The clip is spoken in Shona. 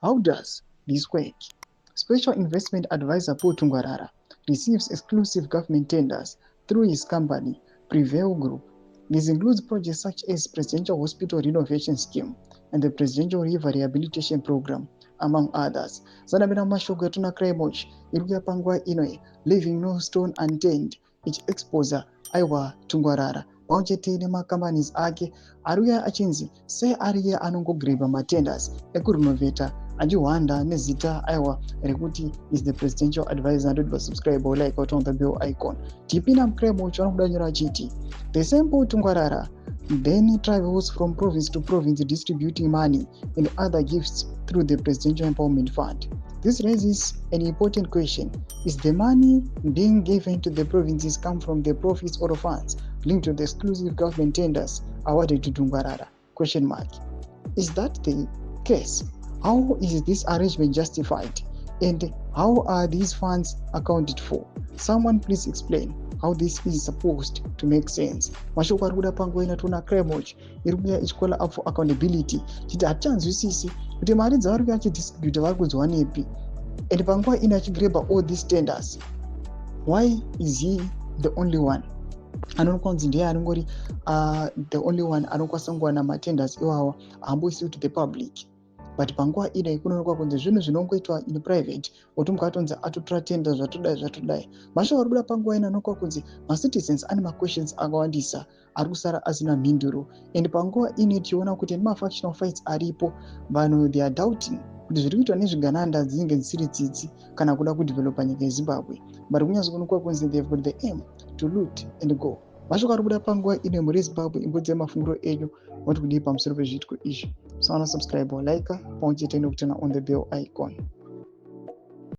How does this work? Special Investment Advisor Paul Tungwarara receives exclusive government tenders through his company, Prevail Group. This includes projects such as Presidential Hospital Renovation Scheme and the Presidential River Rehabilitation Program, among others. Zanabina mashoko tuna kremoch iruya pangwa inoe leaving no stone unturned ichiexposa aiwa Tungwarara pauchetene macompanies ake aruya achinzi se ariye anongogreba matenders ekurenoveta achiwanda nezita aiwa rekuti is the presidential advisor. Don't subscribe or like on the bell icon. Tipina mkremoch vanokudanyira achiti the same Paul Tungwarara then travels from province to province distributing money and other gifts through the Presidential Empowerment Fund. This raises an important question. Is the money being given to the provinces come from the profits or funds linked to the exclusive government tenders awarded to Tungwarara? Question mark. Is that the case? How is this arrangement justified? And how are these funds accounted for? Someone please explain how this is supposed to make sense. Mashoko arikuda pangoina tuna kremoch irikuya ichikola up for accountability chiti hatanzwisisi kuti mari dzavari kuachidistribute vari kudziwanepi and panguva ina achigreba all these tenders. Why is he the only one? Anonokwanzi ndiye anongori the only one anokwanisa kuwana matenders iwawa ahamboisiwi to the public. But panguva ina kunoonekwa kunzi zvinhu zvinongoitwa in private kuti mukatonzi atotora tender zvatodai. Mashoko arikuda panguva ina anokwa kunzi macitizens ane maquestions akawandisa ari kusara asina mhinduro. And panguva ine tichiona kuti nemafactional fights aripo vanhu they are doubting kuti zviri kuitwa nezvigananda dzinenge dzisiri tsitsi kana kuda kudevelopa nyika yeZimbabwe. But kunyazi kunokwa kunzi they've got the aim to loot and go. Mashoko arikuda panguva ine muri Zimbabwe imbudze mafunguro enyu kuti kudii pamusoro pezviitiko izvi. So subscribe or like, pauncheteni kutana on the bell icon.